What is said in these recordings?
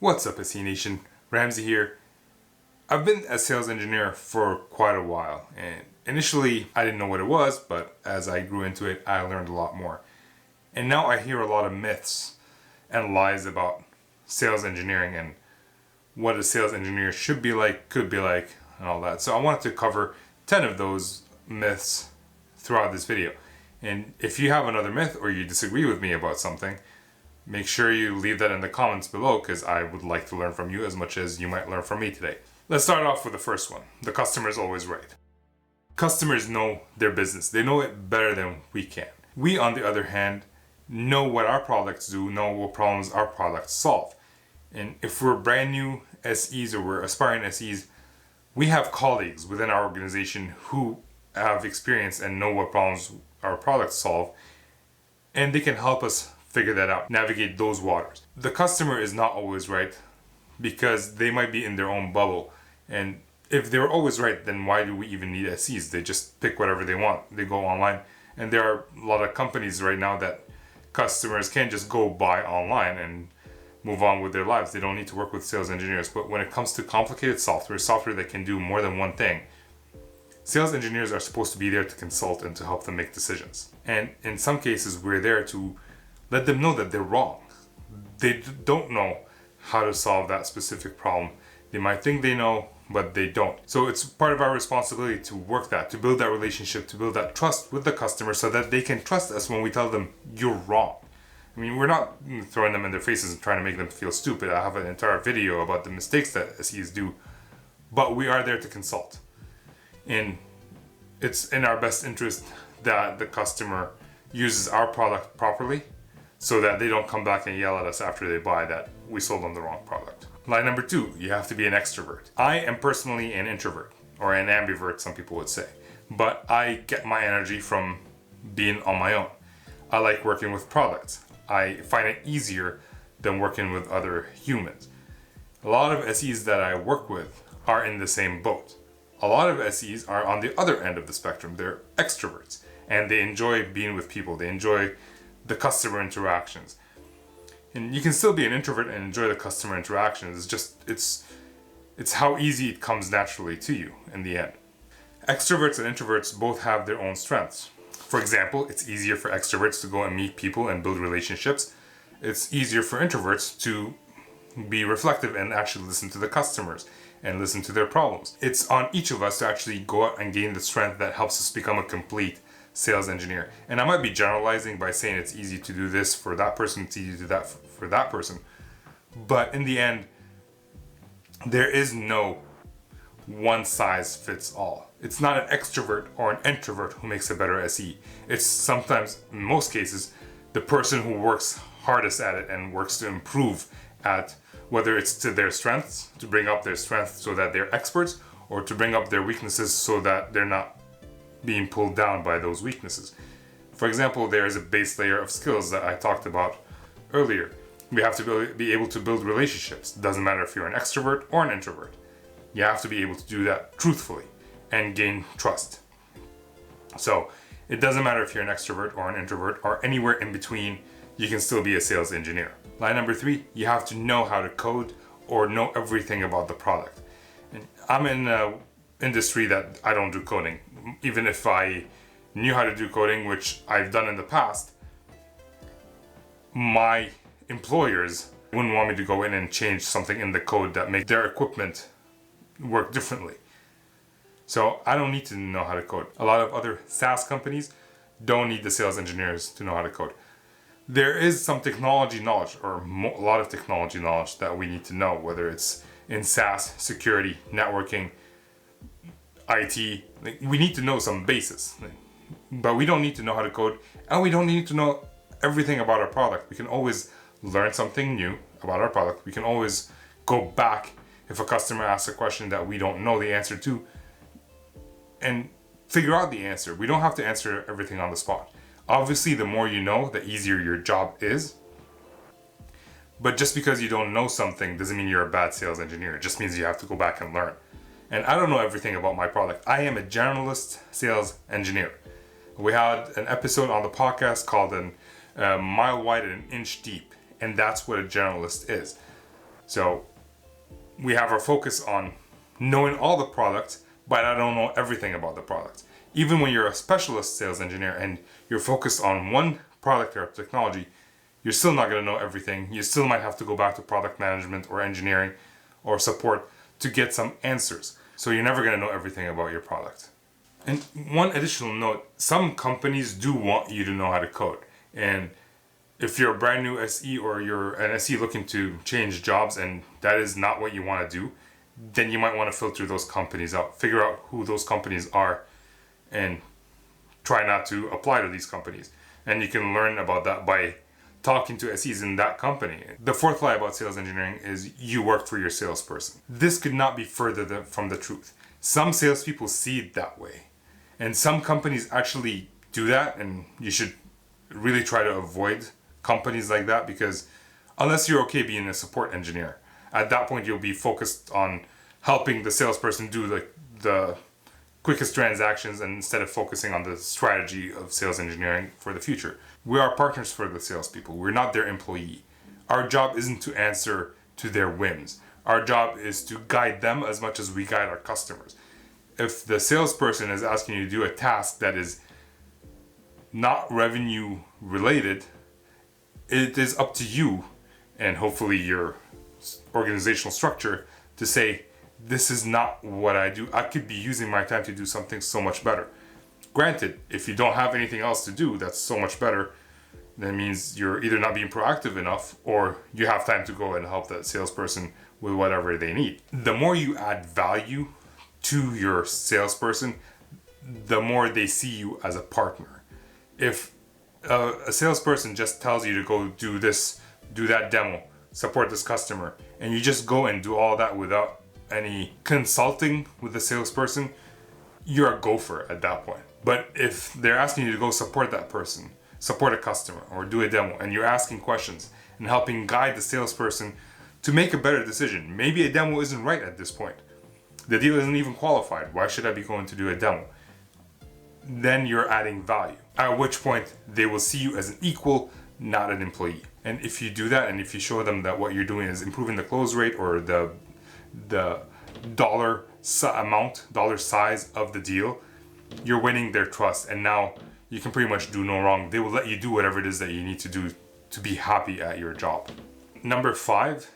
What's up, SE Nation? Ramsey here. I've been a sales engineer for quite a while, and initially I didn't know what it was, but as I grew into it, I learned a lot more. And now I hear a lot of myths and lies about sales engineering and what a sales engineer should be like, could be like, and all that. So I wanted to cover 10 of those myths throughout this video. And if you have another myth or you disagree with me about something, make sure you leave that in the comments below, because I would like to learn from you as much as you might learn from me today. Let's start off with the first one. The customer is always right. Customers know their business. They know it better than we can. We, on the other hand, know what our products do, know what problems our products solve. And if we're brand new SEs or we're aspiring SEs, we have colleagues within our organization who have experience and know what problems our products solve, and they can help us figure that out, navigate those waters. The customer is not always right because they might be in their own bubble. And if they're always right, then why do we even need SEs? They just pick whatever they want. They go online. And there are a lot of companies right now that customers can just go buy online and move on with their lives. They don't need to work with sales engineers. But when it comes to complicated software that can do more than one thing, sales engineers are supposed to be there to consult and to help them make decisions. And in some cases, we're there to let them know that they're wrong. They don't know how to solve that specific problem. They might think they know, but they don't. So it's part of our responsibility to work that, to build that relationship, to build that trust with the customer so that they can trust us when we tell them, you're wrong. I mean, we're not throwing them in their faces and trying to make them feel stupid. I have an entire video about the mistakes that SEs do, but we are there to consult. And it's in our best interest that the customer uses our product properly, so that they don't come back and yell at us after they buy that we sold them the wrong product. Line number 2, you have to be an extrovert. I am personally an introvert, or an ambivert, some people would say. But I get my energy from being on my own. I like working with products. I find it easier than working with other humans. A lot of SEs that I work with are in the same boat. A lot of SEs are on the other end of the spectrum. They're extroverts, and they enjoy being with people. They enjoy the customer interactions. And you can still be an introvert and enjoy the customer interactions. It's just, it's how easy it comes naturally to you in the end. Extroverts and introverts both have their own strengths. For example, it's easier for extroverts to go and meet people and build relationships. It's easier for introverts to be reflective and actually listen to the customers and listen to their problems. It's on each of us to actually go out and gain the strength that helps us become a complete sales engineer. And I might be generalizing by saying it's easy to do this for that person, it's easy to do that for that person. But in the end, there is no one size fits all. It's not an extrovert or an introvert who makes a better SE. It's sometimes, in most cases, the person who works hardest at it and works to improve at, whether it's to their strengths, to bring up their strengths so that they're experts, or to bring up their weaknesses so that they're not being pulled down by those weaknesses. For example, there is a base layer of skills that I talked about earlier. We have to be able to build relationships. It doesn't matter if you're an extrovert or an introvert. You have to be able to do that truthfully and gain trust. So it doesn't matter if you're an extrovert or an introvert or anywhere in between, you can still be a sales engineer. Line number 3, you have to know how to code or know everything about the product. And I'm in an industry that I don't do coding. Even if I knew how to do coding, which I've done in the past, my employers wouldn't want me to go in and change something in the code that makes their equipment work differently. So I don't need to know how to code. A lot of other SaaS companies don't need the sales engineers to know how to code. There is some technology knowledge, or a lot of technology knowledge that we need to know, whether it's in SaaS, security, networking, IT. We need to know some basis, but we don't need to know how to code, and we don't need to know everything about our product. We can always learn something new about our product. We can always go back if a customer asks a question that we don't know the answer to and figure out the answer. We don't have to answer everything on the spot. Obviously, the more you know, the easier your job is. But just because you don't know something doesn't mean you're a bad sales engineer. It just means you have to go back and learn. And I don't know everything about my product. I am a generalist sales engineer. We had an episode on the podcast called a mile wide and an inch deep. And that's what a generalist is. So we have our focus on knowing all the products, but I don't know everything about the product. Even when you're a specialist sales engineer and you're focused on one product or technology, you're still not going to know everything. You still might have to go back to product management or engineering or support to get some answers. So you're never going to know everything about your product. And one additional note, some companies do want you to know how to code. And if you're a brand new SE or you're an SE looking to change jobs and that is not what you want to do, then you might want to filter those companies out. Figure out who those companies are and try not to apply to these companies. And you can learn about that by talking to SEs in that company. The fourth lie about sales engineering is you work for your salesperson. This could not be further from the truth. Some salespeople see it that way. And some companies actually do that, and you should really try to avoid companies like that, because unless you're okay being a support engineer, at that point you'll be focused on helping the salesperson do the quickest transactions and instead of focusing on the strategy of sales engineering for the future. We are partners for the salespeople. We're not their employee. Our job isn't to answer to their whims. Our job is to guide them as much as we guide our customers. If the salesperson is asking you to do a task that is not revenue related, it is up to you and hopefully your organizational structure to say, this is not what I do. I could be using my time to do something so much better. Granted, if you don't have anything else to do that's so much better, that means you're either not being proactive enough or you have time to go and help that salesperson with whatever they need. The more you add value to your salesperson, the more they see you as a partner. If a salesperson just tells you to go do this, do that demo, support this customer, and you just go and do all that without any consulting with the salesperson, you're a gopher at that point. But if they're asking you to go support that person, support a customer, or do a demo, and you're asking questions and helping guide the salesperson to make a better decision, maybe a demo isn't right at this point. The deal isn't even qualified. Why should I be going to do a demo? Then you're adding value. At which point they will see you as an equal, not an employee. And if you do that, and if you show them that what you're doing is improving the close rate or the dollar size of the deal, you're winning their trust. And now you can pretty much do no wrong. They will let you do whatever it is that you need to do to be happy at your job. Number 5,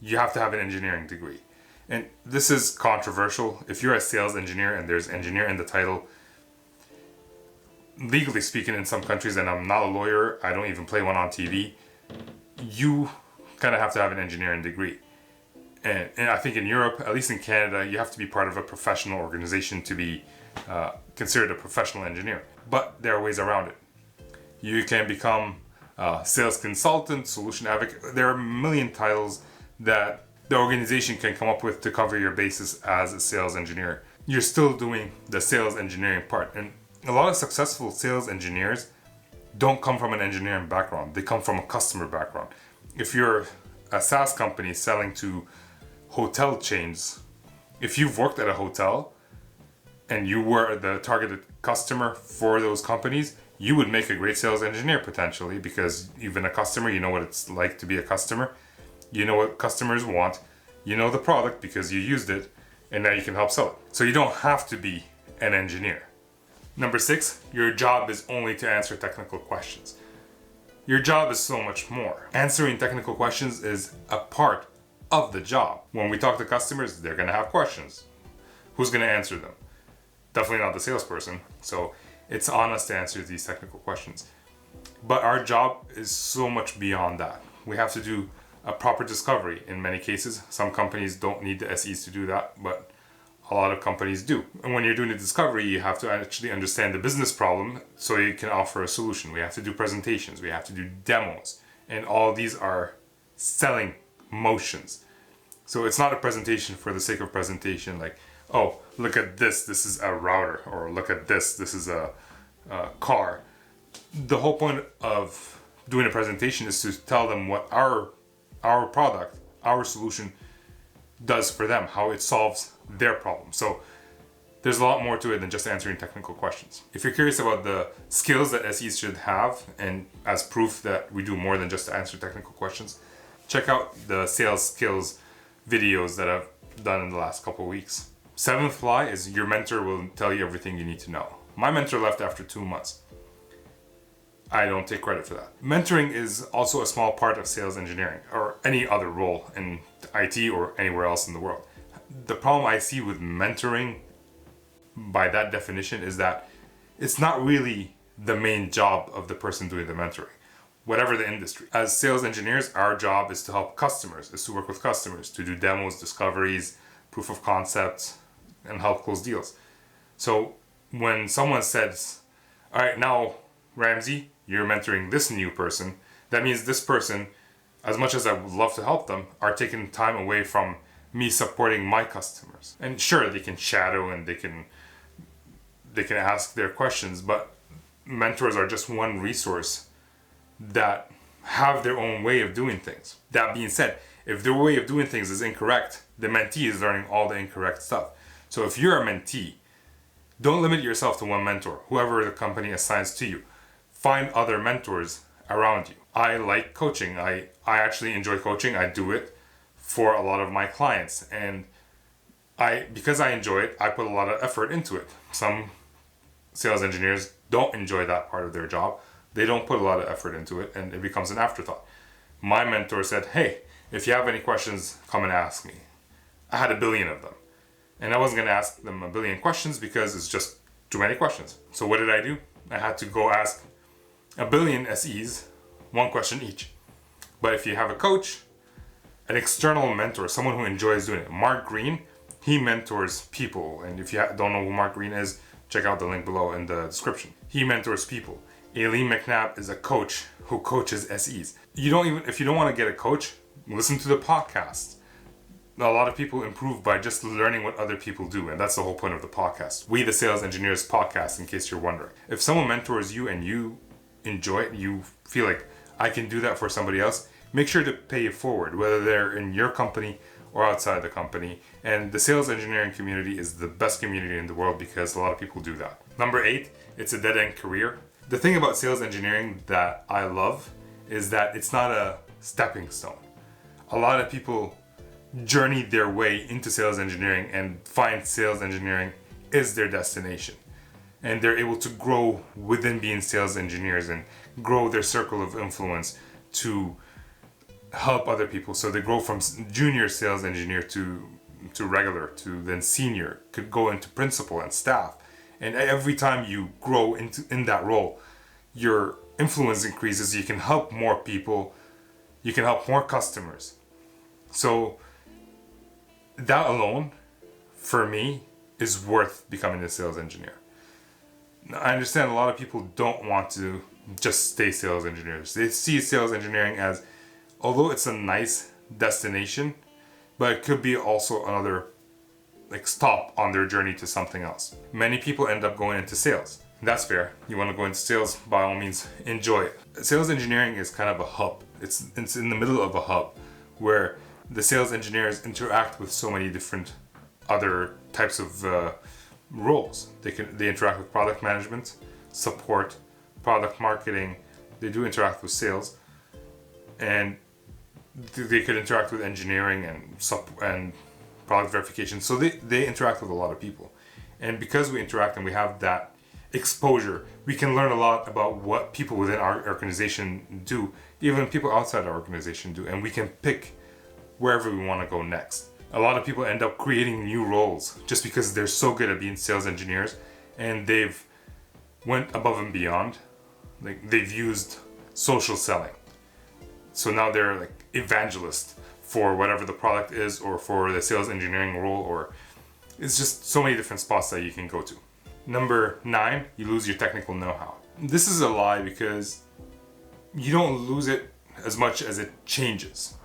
you have to have an engineering degree. And this is controversial. If you're a sales engineer and there's engineer in the title, legally speaking in some countries, and I'm not a lawyer, I don't even play one on TV, you kind of have to have an engineering degree. And I think in Europe, at least in Canada, you have to be part of a professional organization to be considered a professional engineer. But there are ways around it. You can become a sales consultant, solution advocate. There are a million titles that the organization can come up with to cover your basis as a sales engineer. You're still doing the sales engineering part. And a lot of successful sales engineers don't come from an engineering background. They come from a customer background. If you're a SaaS company selling to hotel chains, if you've worked at a hotel and you were the targeted customer for those companies, you would make a great sales engineer potentially, because you've been a customer, you know what it's like to be a customer, you know what customers want, you know the product because you used it, and now you can help sell it. So you don't have to be an engineer. Number 6, your job is only to answer technical questions. Your job is so much more. Answering technical questions is a part of the job. When we talk to customers, they're gonna have questions. Who's gonna answer them? Definitely not the salesperson. So it's on us to answer these technical questions. But our job is so much beyond that. We have to do a proper discovery in many cases. Some companies don't need the SEs to do that, but a lot of companies do. And when you're doing a discovery, you have to actually understand the business problem so you can offer a solution. We have to do presentations, we have to do demos, and all these are selling motions. So it's not a presentation for the sake of presentation, like, oh, look at this is a router, or look at this is a car. The whole point of doing a presentation is to tell them what our product, our solution does for them, how it solves their problem. So there's a lot more to it than just answering technical questions. If you're curious about the skills that SEs should have, and as proof that we do more than just answer technical questions, check out the sales skills videos that I've done in the last couple of weeks. Seventh lie is your mentor will tell you everything you need to know. My mentor left after 2 months. I don't take credit for that. Mentoring is also a small part of sales engineering or any other role in IT or anywhere else in the world. The problem I see with mentoring by that definition is that it's not really the main job of the person doing the mentoring, whatever the industry. As sales engineers, our job is to help customers, is to work with customers, to do demos, discoveries, proof of concepts, and help close deals. So when someone says, all right, now Ramsey, you're mentoring this new person, that means this person, as much as I would love to help them, are taking time away from me supporting my customers. And sure, they can shadow and they can ask their questions, but mentors are just one resource that have their own way of doing things. That being said, if their way of doing things is incorrect, the mentee is learning all the incorrect stuff. So if you're a mentee, don't limit yourself to one mentor, whoever the company assigns to you. Find other mentors around you. I like coaching. I actually enjoy coaching. I do it for a lot of my clients. And because I enjoy it, I put a lot of effort into it. Some sales engineers don't enjoy that part of their job. They don't put a lot of effort into it and it becomes an afterthought. My mentor said, hey, if you have any questions, come and ask me. I had 1 billion of them. And I wasn't going to ask them 1 billion questions because it's just too many questions. So what did I do? I had to go ask 1 billion SEs, one question each. But if you have a coach, an external mentor, someone who enjoys doing it. Mark Green, he mentors people. And if you don't know who Mark Green is, check out the link below in the description. He mentors people. Aileen McNabb is a coach who coaches SEs. If you don't want to get a coach, listen to the podcast. A lot of people improve by just learning what other people do, and that's the whole point of the podcast. We the Sales Engineers podcast, in case you're wondering. If someone mentors you and you enjoy it, you feel like I can do that for somebody else, make sure to pay it forward, whether they're in your company or outside the company. And the sales engineering community is the best community in the world because a lot of people do that. Number 8, it's a dead-end career. The thing about sales engineering that I love is that it's not a stepping stone. A lot of people journey their way into sales engineering and find sales engineering is their destination. And they're able to grow within being sales engineers and grow their circle of influence to help other people. So they grow from junior sales engineer to regular, to then senior, could go into principal and staff. And every time you grow in that role, your influence increases. You can help more people. You can help more customers. So that alone, for me, is worth becoming a sales engineer. I understand a lot of people don't want to just stay sales engineers. They see sales engineering as, although it's a nice destination, but it could be also another stop on their journey to something else. Many people end up going into sales. That's fair. You want to go into sales, by all means, enjoy it. Sales engineering is kind of a hub. It's in the middle of a hub where the sales engineers interact with so many different other types of roles. They interact with product management, support, product marketing. They do interact with sales, and they could interact with engineering and product verification. So they interact with a lot of people, and because we interact and we have that exposure, we can learn a lot about what people within our organization do, even people outside our organization do, and we can pick wherever we want to go next. A lot of people end up creating new roles just because they're so good at being sales engineers and they've went above and beyond. They've used social selling. So now they're evangelists for whatever the product is or for the sales engineering role, or it's just so many different spots that you can go to. Number 9, you lose your technical know-how. This is a lie because you don't lose it as much as it changes.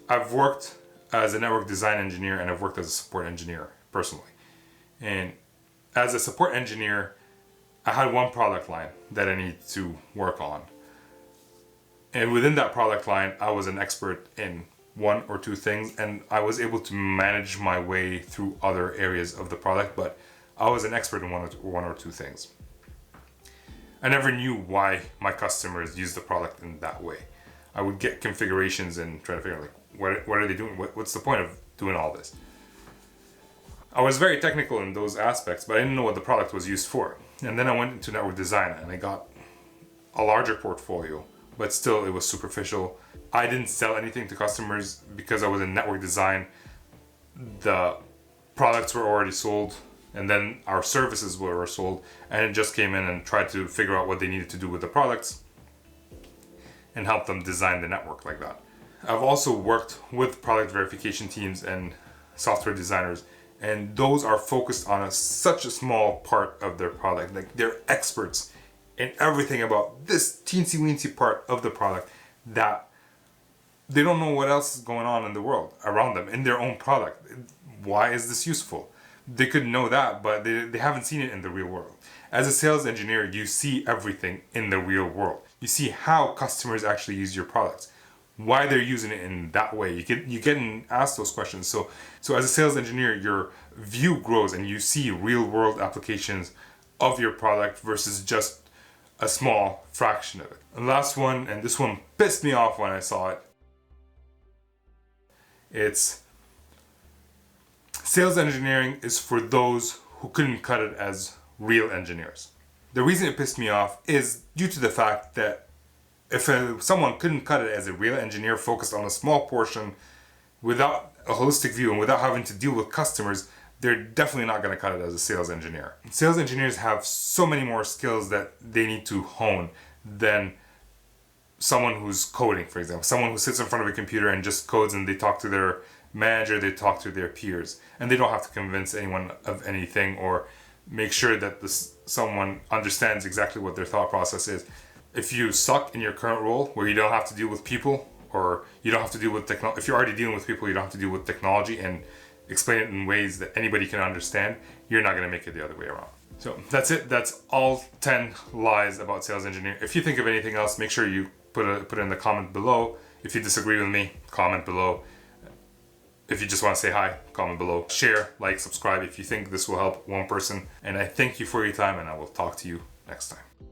I've worked as a network design engineer and I've worked as a support engineer personally. And as a support engineer, I had one product line that I needed to work on. And within that product line, I was an expert in 1 or 2 things, and I was able to manage my way through other areas of the product, but I was an expert in one or two things. I never knew why my customers use the product in that way. I would get configurations and try to figure out What are they doing? What's the point of doing all this? I was very technical in those aspects, but I didn't know what the product was used for. And then I went into network design and I got a larger portfolio, but still it was superficial. I didn't sell anything to customers because I was in network design. The products were already sold, and then our services were sold, and it just came in and tried to figure out what they needed to do with the products and help them design the network like that. I've also worked with product verification teams and software designers, and those are focused on such a small part of their product. Like, they're experts in everything about this teensy weensy part of the product that they don't know what else is going on in the world around them in their own product. Why is this useful? They could know that, but they haven't seen it in the real world. As a sales engineer, you see everything in the real world. You see how customers actually use your products, why they're using it in that way. You get asked those questions. So as a sales engineer, your view grows and you see real world applications of your product versus just a small fraction of it. And last one, and this one pissed me off when I saw it. It's sales engineering is for those who couldn't cut it as real engineers. The reason it pissed me off is due to the fact that if someone couldn't cut it as a real engineer focused on a small portion without a holistic view and without having to deal with customers, they're definitely not going to cut it as a sales engineer. Sales engineers have so many more skills that they need to hone than someone who's coding, for example. Someone who sits in front of a computer and just codes, and they talk to their manager, they talk to their peers, and they don't have to convince anyone of anything or make sure that someone understands exactly what their thought process is. If you suck in your current role where you don't have to deal with people, or you don't have to deal with technology, if you're already dealing with people, you don't have to deal with technology and explain it in ways that anybody can understand, you're not going to make it the other way around. So that's it. That's all 10 lies about sales engineering. If you think of anything else, make sure you put it in the comment below. If you disagree with me, comment below. If you just want to say hi, comment below. Share, like, subscribe if you think this will help one person. And I thank you for your time, and I will talk to you next time.